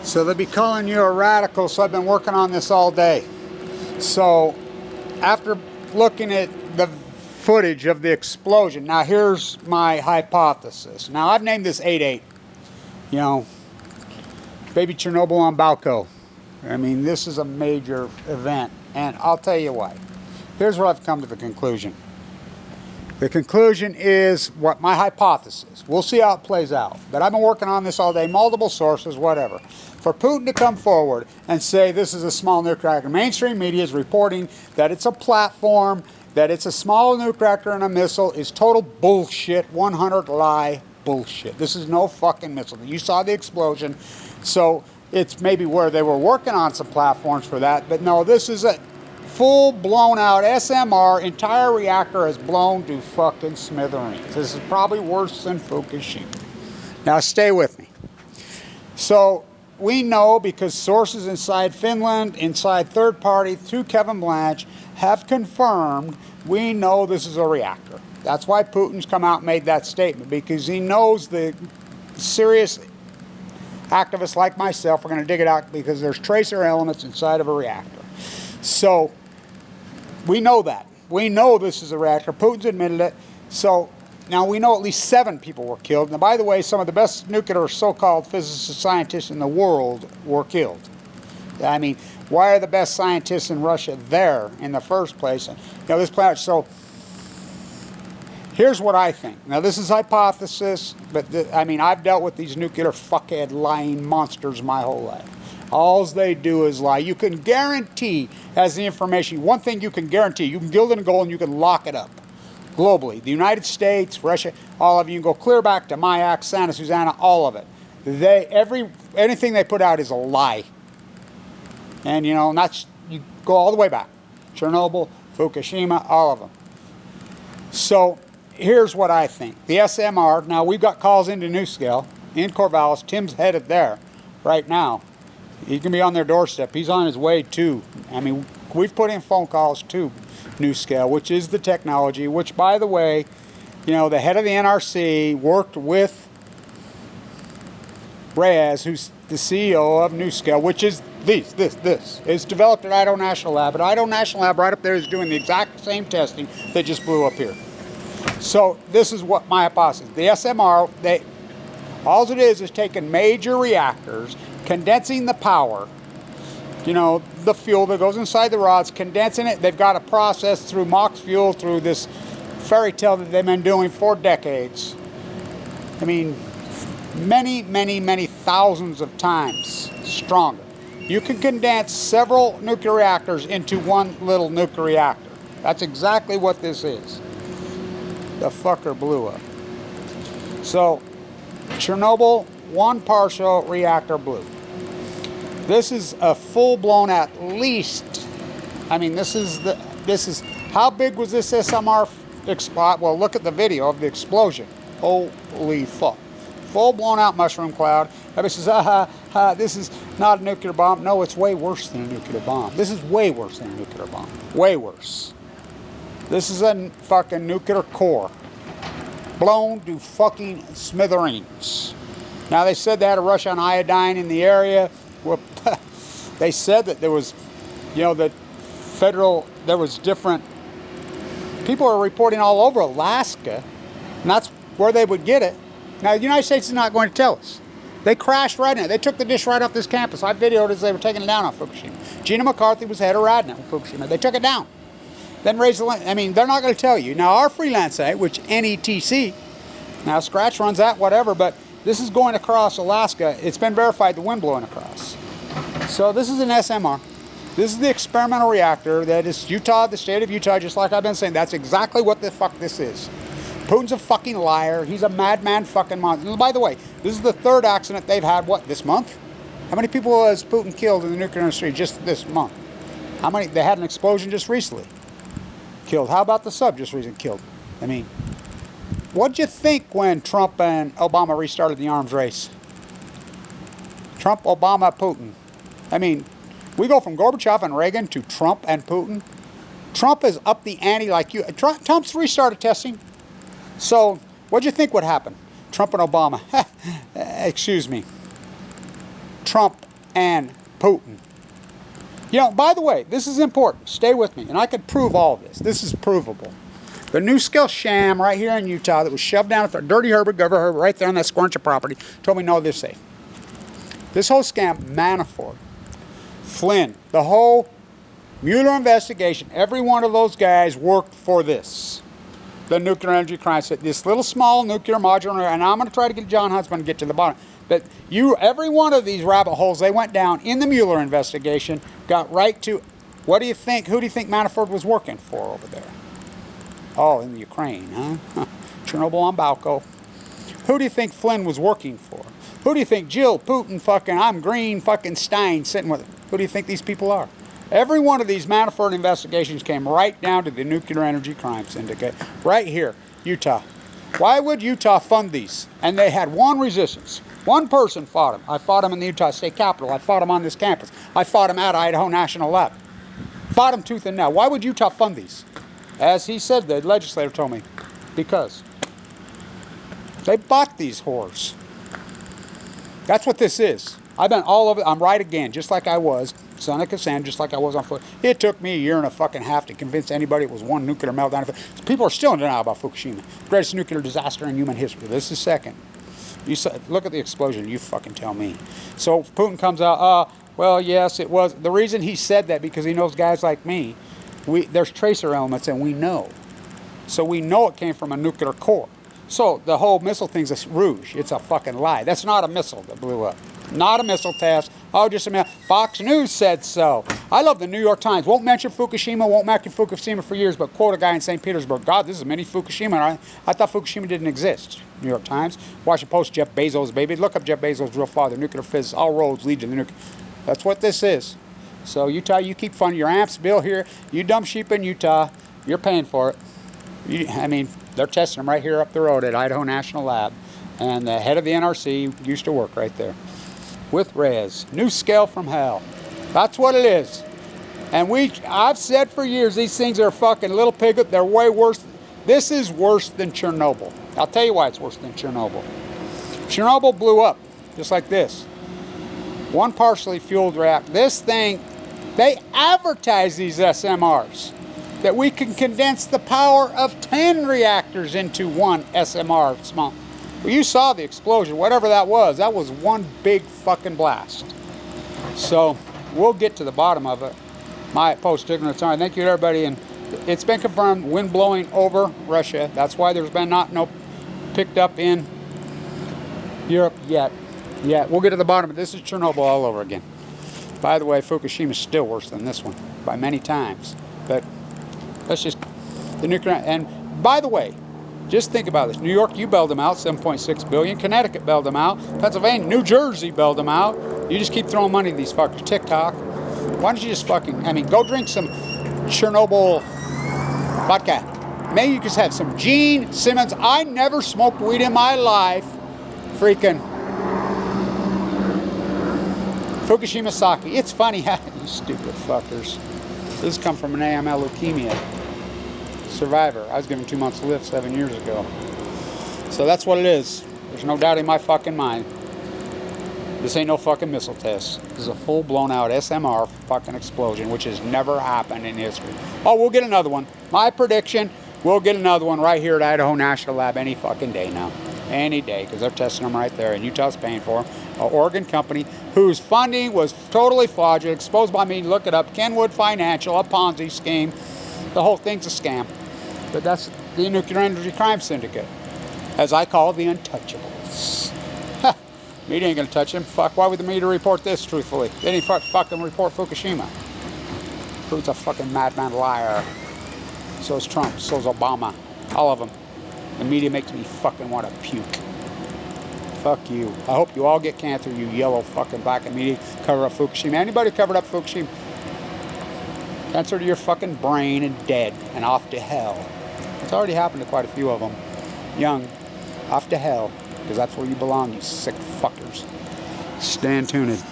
So they'll be calling you a radical, so I've been working on this all day. So after looking at the footage of the explosion, now here's my hypothesis. Now I've named this 8/8. You know, baby Chernobyl on Balco. I mean, this is a major event, and I'll tell you why. Here's what I've come to the conclusion. The conclusion is what my hypothesis. We'll see how it plays out. But I've been working on this all day, multiple sources, whatever. For Putin to come forward and say this is a small nuclear reactor. Mainstream media is reporting that it's a platform, that it's a small nuclear reactor and a missile is total bullshit, 100 lie bullshit. This is no fucking missile. You saw the explosion, so it's maybe where they were working on some platforms for that, but no, this is a full blown out SMR, entire reactor has blown to fucking smithereens. This is probably worse than Fukushima. Now stay with me. So we know because sources inside Finland, inside third party, through Kevin Blanche, have confirmed we know this is a reactor. That's why Putin's come out and made that statement, because he knows the serious activists like myself are going to dig it out because there's tracer elements inside of a reactor. So we know that. We know this is a reactor. Putin's admitted it. So now we know at least 7 people were killed. And by the way, some of the best nuclear so-called physicists and scientists in the world were killed. I mean, why are the best scientists in Russia there in the first place? And, you know, this planet. So here's what I think. Now, this is hypothesis, but I mean, I've dealt with these nuclear fuckhead lying monsters my whole life. All they do is lie. You can guarantee, as the information, one thing you can guarantee, you can gild it in gold and you can lock it up. Globally, the United States, Russia, all of you can go clear back to Mayak, Santa Susana, all of it. Anything they put out is a lie. And you know, you go all the way back. Chernobyl, Fukushima, all of them. So here's what I think. The SMR, now we've got calls into NewScale, in Corvallis. Tim's headed there right now. He can be on their doorstep. He's on his way too. I mean, we've put in phone calls to NewScale, which is the technology, which, by the way, you know, the head of the NRC worked with Reyes, who's the CEO of NewScale, which is this. It's developed at Idaho National Lab. But Idaho National Lab right up there is doing the exact same testing that just blew up here. So this is what my hypothesis. The SMR, all it is taking major reactors, condensing the power, you know, the fuel that goes inside the rods, condensing it. They've got a process through MOX fuel, through this fairy tale that they've been doing for decades. I mean, many thousands of times stronger. You can condense several nuclear reactors into one little nuclear reactor. That's exactly what this is. The fucker blew up. So, Chernobyl, one partial reactor blew. This is a full-blown, at least, I mean, this is, how big was this SMR explode? Well, look at the video of the explosion. Holy fuck. Full-blown out mushroom cloud. Everybody says, this is not a nuclear bomb. No, it's way worse than a nuclear bomb. This is way worse than a nuclear bomb. Way worse. This is a fucking nuclear core. Blown to fucking smithereens. Now, they said they had a rush on iodine in the area. Well, they said that there was, you know, that there was different, people are reporting all over Alaska, and that's where they would get it. Now, the United States is not going to tell us. They crashed right in it. They took the dish right off this campus. I videoed as they were taking it down on Fukushima. Gina McCarthy was head of RADNet with Fukushima. They took it down. Then raised the, I mean, they're not going to tell you. Now, our freelance site, which NETC, now Scratch runs that, whatever, but this is going across Alaska. It's been verified, the wind blowing across. So this is an SMR. This is the experimental reactor that is Utah, the state of Utah, just like I've been saying. That's exactly what the fuck this is. Putin's a fucking liar. He's a madman fucking monster. And by the way, this is the 3rd accident they've had, what, this month? How many people has Putin killed in the nuclear industry just this month? How many? They had an explosion just recently. Killed. How about the sub just recently killed? I mean, what'd you think when Trump and Obama restarted the arms race? Trump, Obama, Putin. I mean, we go from Gorbachev and Reagan to Trump and Putin. Trump is up the ante like you. Trump's restarted testing. So, what'd you think would happen? Trump and Obama. Excuse me. Trump and Putin. You know, by the way, this is important. Stay with me, and I could prove all of this. This is provable. The NuScale sham right here in Utah that was shoved down at Dirty Herbert, Governor Herbert, right there on that squanch of property, told me, no, they're safe. This whole scam, Manafort, Flynn, the whole Mueller investigation, every one of those guys worked for this. The nuclear energy crimes, this little small nuclear modular, and I'm going to try to get John Huntsman to get to the bottom. But every one of these rabbit holes, they went down in the Mueller investigation, got right to, what do you think, who do you think Manafort was working for over there? Oh, in the Ukraine, huh? Chernobyl on Balco. Who do you think Flynn was working for? Who do you think Jill, Putin, fucking, I'm Green, fucking Stein sitting with him? Who do you think these people are? Every one of these Manafort investigations came right down to the Nuclear Energy Crime Syndicate, right here, Utah. Why would Utah fund these? And they had one resistance. One person fought him. I fought him in the Utah State Capitol. I fought him on this campus. I fought him at Idaho National Lab. Fought him tooth and nail. Why would Utah fund these? As he said, the legislator told me, because they bought these whores. That's what this is. I've been all over. I'm right again, just like I was. Son of Cassandra, just like I was on foot. It took me a year and a fucking half to convince anybody it was one nuclear meltdown. People are still in denial about Fukushima. Greatest nuclear disaster in human history. This is second. You look at the explosion. You fucking tell me. So Putin comes out. Well, yes, it was. The reason he said that because he knows guys like me. There's tracer elements, and we know. So we know it came from a nuclear core. So the whole missile thing's a ruse. It's a fucking lie. That's not a missile that blew up. Not a missile test. Oh, just a minute. Fox News said so. I love the New York Times. Won't mention Fukushima, won't mention Fukushima for years, but quote a guy in St. Petersburg. God, this is a mini Fukushima. I thought Fukushima didn't exist. New York Times. Washington Post, Jeff Bezos, baby. Look up Jeff Bezos' real father. Nuclear physicist. All roads lead to the nuclear. That's what this is. So Utah, you keep funding your amps bill here. You dumb sheep in Utah, you're paying for it. I mean, they're testing them right here up the road at Idaho National Lab. And the head of the NRC used to work right there. With Rez. NuScale from hell. That's what it is. And I've said for years, these things are fucking little pig. They're way worse. This is worse than Chernobyl. I'll tell you why it's worse than Chernobyl. Chernobyl blew up, just like this. One partially fueled reactor. This thing, they advertise these SMRs that we can condense the power of 10 reactors into one SMR small. Well, you saw the explosion, whatever that was one big fucking blast. So we'll get to the bottom of it. My post-ignorance on. Thank you to everybody. And it's been confirmed, wind blowing over Russia. That's why there's been no picked up in Europe yet. Yeah, we'll get to the bottom of it. This is Chernobyl all over again. By the way, Fukushima is still worse than this one by many times. But let's just, the nuclear, and by the way, just think about this. New York, you bailed them out, $7.6 billion. Connecticut bailed them out. Pennsylvania, New Jersey bailed them out. You just keep throwing money at these fuckers. TikTok. Why don't you just fucking, go drink some Chernobyl vodka. Maybe you just have some Gene Simmons. I never smoked weed in my life. Freaking Fukushima sake. It's funny how, you stupid fuckers. This come from an AML leukemia survivor. I was given 2 months to live 7 years ago. So that's what it is. There's no doubt in my fucking mind. This ain't no fucking missile test. This is a full blown out SMR fucking explosion, which has never happened in history. Oh, we'll get another one. My prediction, we'll get another one right here at Idaho National Lab any fucking day now. Any day, because they're testing them right there, and Utah's paying for them. An Oregon company whose funding was totally fraudulent, exposed by me. Look it up. Kenwood Financial, a Ponzi scheme. The whole thing's a scam. But that's the Nuclear Energy Crime Syndicate, as I call the untouchables. Media ain't gonna touch him. Fuck, why would the media report this truthfully? They didn't fucking report Fukushima. Who's a fucking madman liar? So is Trump, so is Obama. All of them. The media makes me fucking want to puke. Fuck you. I hope you all get cancer, you yellow fucking black and media cover up Fukushima. Anybody covered up Fukushima? Cancer to your fucking brain and dead and off to hell. It's already happened to quite a few of them. Young, off to hell, because that's where you belong, you sick fuckers. Stand tuned.